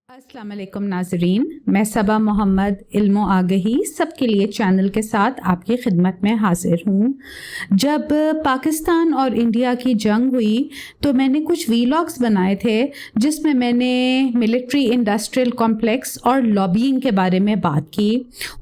अस्सलाम वालेकुम नाज़रीन, मैं सबा मोहम्मद इल्म व आगही सबके लिए चैनल के साथ आपकी खिदमत में हाजिर हूँ। जब पाकिस्तान और इंडिया की जंग हुई तो मैंने कुछ वीलॉग्स बनाए थे जिसमें मैंने मिलिट्री इंडस्ट्रियल कॉम्प्लेक्स और लॉबिंग के बारे में बात की।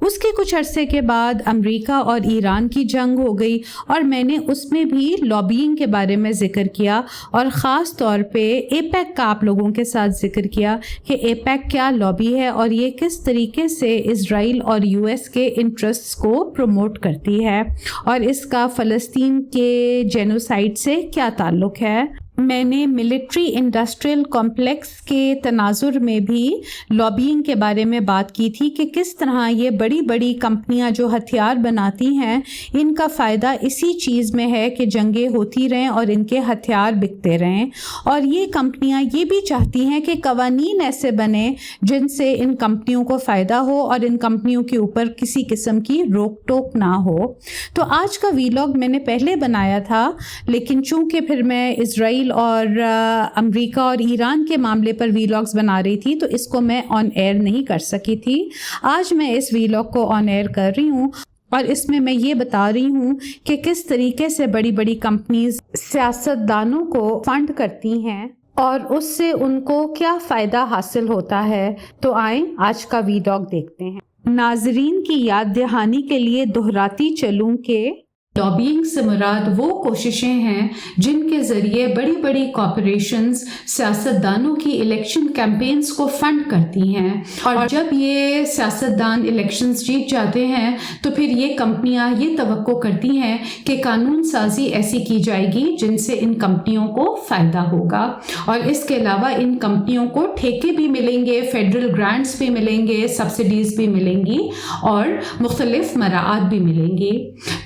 उसके कुछ अरसे के बाद अमेरिका और ईरान की जंग हो गई और मैंने उसमें भी लॉबिंग के बारे में ज़िक्र किया और ख़ास तौर पे एपेक का आप लोगों के साथ ज़िक्र किया कि एपेक क्या लॉबी है और ये किस तरीके से इज़राइल और यूएस के इंटरेस्ट्स को प्रमोट करती है और इसका फ़लस्तीन के जेनोसाइड से क्या ताल्लुक़ है। मैंने मिलिट्री इंडस्ट्रियल कॉम्प्लेक्स के तनाजुर में भी लॉबिंग के बारे में बात की थी कि किस तरह ये बड़ी बड़ी कंपनियां जो हथियार बनाती हैं इनका फ़ायदा इसी चीज़ में है कि जंगें होती रहें और इनके हथियार बिकते रहें, और ये कंपनियां ये भी चाहती हैं कि कवानीन ऐसे बने जिनसे इन कंपनियों को फ़ायदा हो और इन कंपनियों के ऊपर किसी किस्म की रोक टोक ना हो। तो आज का वीलॉग मैंने पहले बनाया था, लेकिन चूँकि फिर मैं इज़राइल और अमेरिका और ईरान के मामले पर वीलॉग्स बना रही थी तो इसको मैं ऑन एयर नहीं कर सकी थी। आज मैं इस वीलॉग को ऑन एयर कर रही हूँ और इसमें मैं ये बता रही हूँ कि किस तरीके से बड़ी बड़ी कंपनीज सियासतदानों को फंड करती हैं और उससे उनको क्या फ़ायदा हासिल होता है। तो आएँ आज का वीलॉग देखते हैं। नाजरीन की याद दहानी के लिए दोहराती चलूँ कि लॉबिंग से मुराद वो कोशिशें हैं जिनके ज़रिए बड़ी बड़ी कॉरपोरेशंस सियासतदानों की इलेक्शन कैंपेन्स को फंड करती हैं, और जब ये सियासतदान इलेक्शंस जीत जाते हैं तो फिर ये कंपनियां ये तवक्को करती हैं कि कानून साजी ऐसी की जाएगी जिनसे इन कंपनियों को फ़ायदा होगा, और इसके अलावा इन कंपनियों को ठेके भी मिलेंगे, फेडरल ग्रांट्स भी मिलेंगे, सब्सिडीज़ भी मिलेंगी और मुख्तलिफ मराआत भी मिलेंगी।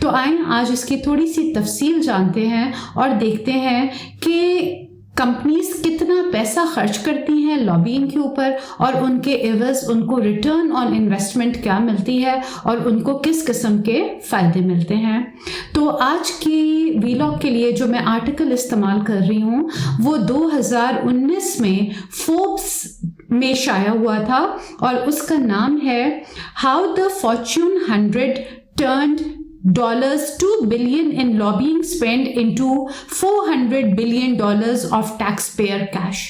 तो आएँ आज इसकी थोड़ी सी तफसील जानते हैं और देखते हैं कि कंपनीज कितना पैसा खर्च करती हैं लॉबिंग के ऊपर और उनके एवज उनको रिटर्न ऑन इन्वेस्टमेंट क्या मिलती है और उनको किस किस्म के फ़ायदे मिलते हैं। तो आज की वीलॉग के लिए जो मैं आर्टिकल इस्तेमाल कर रही हूँ वो 2019 में फोर्ब्स में शाया हुआ था और उसका नाम है how the Fortune 100 turned $2 billion in lobbying spend into $400 billion of taxpayer cash।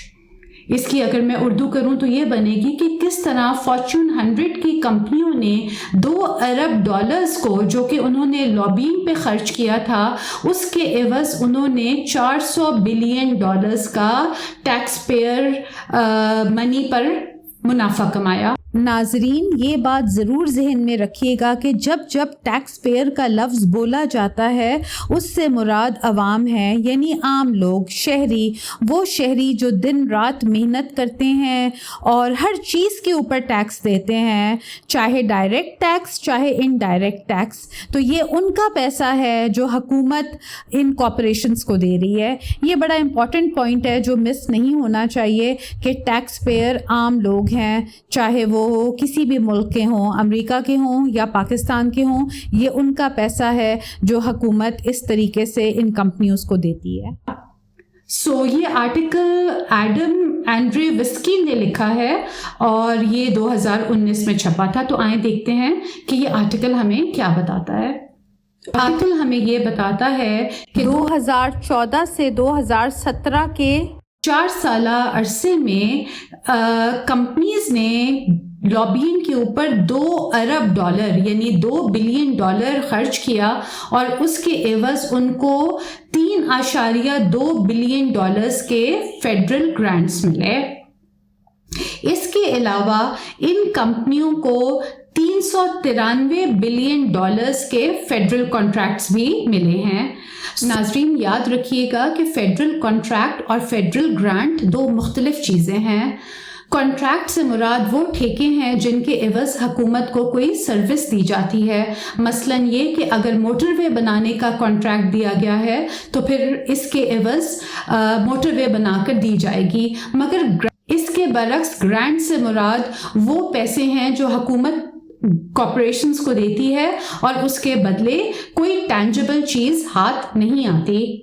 इसकी अगर मैं उर्दू करूं तो ये बनेगी कि किस तरह फॉर्च्यून 100 की कंपनियों ने $2 अरब को जो कि उन्होंने लॉबिंग पे खर्च किया था उसके एवज उन्होंने $400 बिलियन का टैक्स पेयर मनी पर मुनाफा कमाया। नाजरीन ये बात ज़रूर जहन में रखिएगा कि जब जब टैक्स पेयर का लफ्ज़ बोला जाता है उससे मुराद अवाम है, यानी आम लोग, शहरी, वो शहरी जो दिन रात मेहनत करते हैं और हर चीज़ के ऊपर टैक्स देते हैं, चाहे डायरेक्ट टैक्स चाहे इनडायरेक्ट टैक्स। तो ये उनका पैसा है जो हुकूमत इन कॉरपोरेशंस को दे रही है। ये बड़ा इम्पॉर्टेंट पॉइंट है जो मिस नहीं होना चाहिए कि टैक्स पेयर आम लोग हैं, चाहे वो किसी भी मुल्क के हों, अमेरिका के हों या पाकिस्तान के हों, ये उनका पैसा है जो हुकूमत इस तरीके से इन कंपनियों को देती है। ये आर्टिकल एडम एंड्रे विस्की ने लिखा है और ये 2019 में छपा था। तो आए देखते हैं कि ये आर्टिकल हमें क्या बताता है। आर्टिकल हमें ये बताता है कि 2014 से 2017 के 4 साला अरसे में कंपनीज ने लॉबिंग के ऊपर $2 अरब यानी $2 बिलियन खर्च किया और उसके एवज उनको $3.2 बिलियन के फेडरल ग्रांट्स मिले। इसके अलावा इन कंपनियों को $393 बिलियन के फेडरल कॉन्ट्रैक्ट्स भी मिले हैं। नाजरीन याद रखिएगा कि फेडरल कॉन्ट्रैक्ट और फेडरल ग्रांट दो मुख्तलिफ चीज़ें हैं। कॉन्ट्रैक्ट से मुराद वो ठेके हैं जिनके एवज हुकूमत को कोई सर्विस दी जाती है। मसलन ये कि अगर मोटरवे बनाने का कॉन्ट्रैक्ट दिया गया है तो फिर इसके एवज मोटरवे बनाकर दी जाएगी, मगर इसके बरक्स ग्रांट से मुराद वो पैसे हैं जो हुकूमत कॉरपोरेशंस को देती है और उसके बदले कोई टैंजिबल चीज़ हाथ नहीं आती।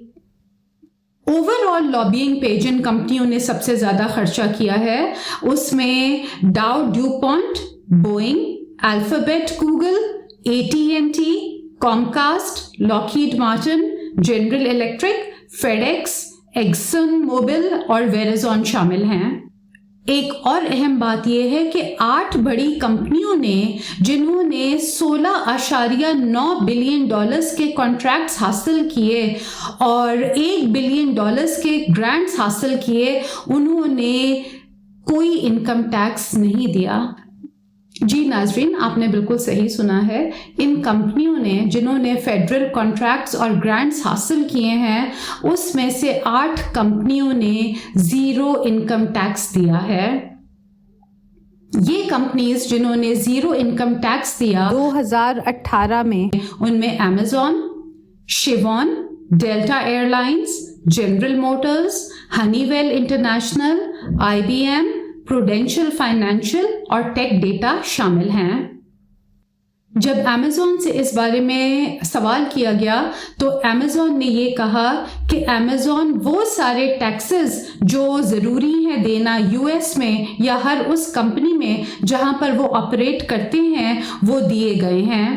اوور آل لابینگ پہ جن کمپنیوں نے سب سے زیادہ خرچہ کیا ہے اس میں Dow DuPont, Boeing, Alphabet, Google, AT&T، Comcast, Lockheed Martin, General Electric, FedEx, Exxon Mobil اور ویرازون شامل ہیں۔ ایک اور اہم بات یہ ہے کہ 8 بڑی کمپنیوں نے جنہوں نے $16.9 بلین کے کانٹریکٹس حاصل کیے اور $1 بلین کے گرانٹس حاصل کیے، انہوں نے کوئی انکم ٹیکس نہیں دیا۔ جی ناظرین، آپ نے بالکل صحیح سنا ہے، ان کمپنیوں نے جنہوں نے فیڈرل کانٹریکٹس اور گرانٹس حاصل کیے ہیں اس میں سے 8 کمپنیوں نے 0 انکم ٹیکس دیا ہے۔ یہ کمپنیز جنہوں نے 0 انکم ٹیکس دیا 2018 میں، ان میں Amazon، Chevron, Delta Air Lines, General Motors, Honeywell International, IBM، Prudential Financial اور ٹیک ڈیٹا شامل ہیں۔ جب Amazon سے اس بارے میں سوال کیا گیا تو Amazon نے یہ کہا کہ Amazon وہ سارے ٹیکسز جو ضروری ہیں دینا US میں یا ہر اس کمپنی میں جہاں پر وہ آپریٹ کرتے ہیں وہ دیے گئے ہیں۔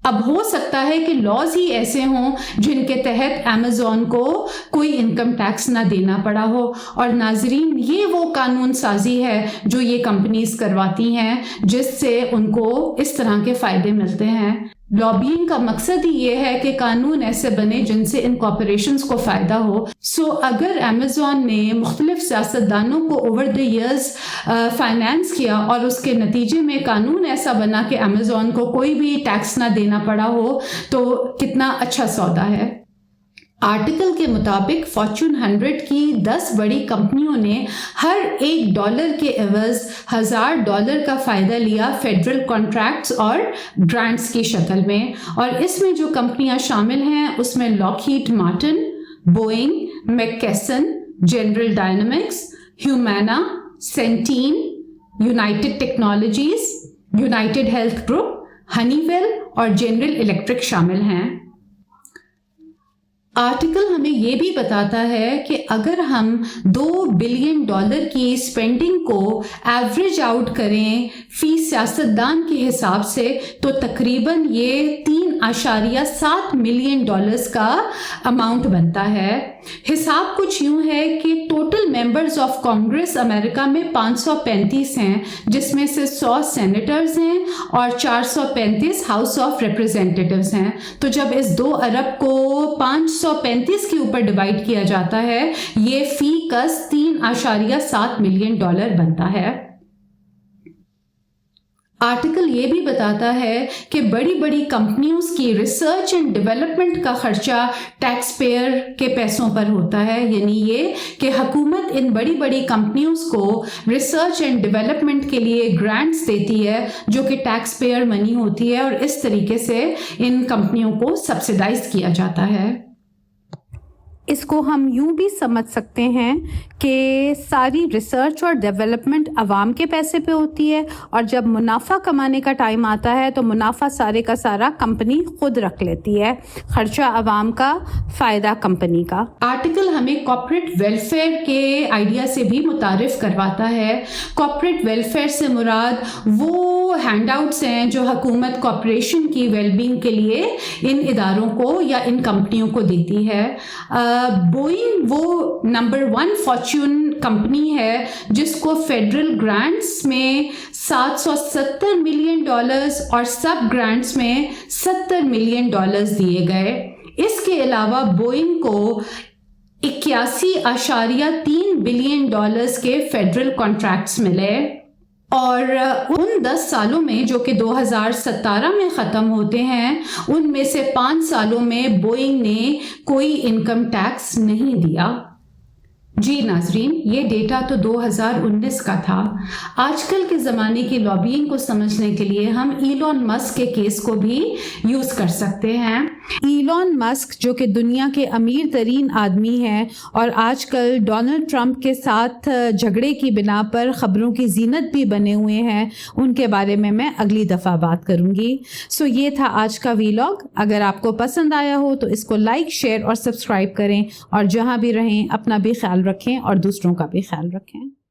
اب ہو سکتا ہے کہ لاز ہی ایسے ہوں جن کے تحت Amazon کو کوئی انکم ٹیکس نہ دینا پڑا ہو، اور ناظرین یہ وہ قانون سازی ہے جو یہ کمپنیز کرواتی ہیں جس سے ان کو اس طرح کے فائدے ملتے ہیں۔ لابینگ کا مقصد ہی یہ ہے کہ قانون ایسے بنے جن سے ان کارپوریشنز کو فائدہ ہو۔ اگر Amazon نے مختلف سیاستدانوں کو اوور دی ایئرز فائنانس کیا اور اس کے نتیجے میں قانون ایسا بنا کہ Amazon کو کوئی بھی ٹیکس نہ دینا پڑا ہو تو کتنا اچھا سودا ہے۔ آرٹیکل کے مطابق فارچون 100 کی 10 بڑی کمپنیوں نے ہر $1 کے عوض $1000 کا فائدہ لیا فیڈرل کانٹریکٹس اور گرانٹس کی شکل میں، اور اس میں جو کمپنیاں شامل ہیں اس میں Lockheed Martin, Boeing, McKesson, General Dynamics, Humana, Centene, United Technologies, United Health Group, Honeywell اور جنرل الیکٹرک شامل ہیں۔ آرٹیکل ہمیں یہ بھی بتاتا ہے کہ اگر ہم $2 بلین کی اسپینڈنگ کو ایوریج آؤٹ کریں فی سیاستدان کے حساب سے تو تقریباً یہ $3.7 ملین کا اماؤنٹ بنتا ہے۔ حساب کچھ یوں ہے کہ ٹوٹل ممبرز آف کانگریس امریکہ میں 535 ہیں، جس میں سے 100 سینیٹرز ہیں اور 435 ہاؤس آف ریپریزنٹیٹیوز ہیں۔ تو جب اس 2 ارب کو 535 کے اوپر ڈیوائڈ کیا جاتا ہے یہ فی کس $3.7 ملین بنتا ہے۔ آرٹیکل یہ بھی بتاتا ہے کہ بڑی بڑی کمپنیوں کی ریسرچ اینڈ ڈیولپمنٹ کا خرچہ ٹیکس پیئر کے پیسوں پر ہوتا ہے، یعنی یہ کہ حکومت ان بڑی بڑی کمپنیوں کو ریسرچ اینڈ ڈیولپمنٹ کے لیے گرانٹس دیتی ہے جو کہ ٹیکس پیئر منی ہوتی ہے، اور اس طریقے سے ان کمپنیوں کو سبسیڈائز کیا جاتا ہے۔ اس کو ہم یوں بھی سمجھ سکتے ہیں کہ ساری ریسرچ اور ڈیولپمنٹ عوام کے پیسے پہ ہوتی ہے، اور جب منافع کمانے کا ٹائم آتا ہے تو منافع سارے کا سارا کمپنی خود رکھ لیتی ہے، خرچہ عوام کا، فائدہ کمپنی کا۔ آرٹیکل ہمیں کارپوریٹ ویلفیئر کے آئیڈیا سے بھی متعارف کرواتا ہے۔ کارپوریٹ ویلفیئر سے مراد وہ ہینڈ آؤٹس ہیں جو حکومت کارپوریشن کی ویل بینگ کے لیے ان اداروں کو یا ان کمپنیوں کو دیتی ہے۔ بوئنگ وہ نمبر 1 فارچون کمپنی ہے جس کو فیڈرل گرانٹس میں $770 ملین اور سب گرانٹس میں $70 ملین دیے گئے۔ اس کے علاوہ بوئنگ کو $81.3 بلین کے فیڈرل کانٹریکٹس ملے، اور ان 10 سالوں میں جو کہ 2017 میں ختم ہوتے ہیں ان میں سے 5 سالوں میں بوئنگ نے کوئی انکم ٹیکس نہیں دیا۔ جی ناظرین، یہ ڈیٹا تو 2019 کا تھا۔ آج کل کے زمانے کی لابینگ کو سمجھنے کے لیے ہم ایلون مسک کے کیس کو بھی یوز کر سکتے ہیں۔ ایلون مسک جو کہ دنیا کے امیر ترین آدمی ہیں اور آج کل ڈونلڈ ٹرمپ کے ساتھ جھگڑے کی بنا پر خبروں کی زینت بھی بنے ہوئے ہیں، ان کے بارے میں اگلی دفعہ بات کروں گی۔ یہ تھا آج کا ویلاگ۔ اگر آپ کو پسند آیا ہو تو اس کو لائک، شیئر اور سبسکرائب کریں، اور جہاں بھی رہیں اپنا بھی خیال رکھیں اور دوسروں کا بھی خیال رکھیں۔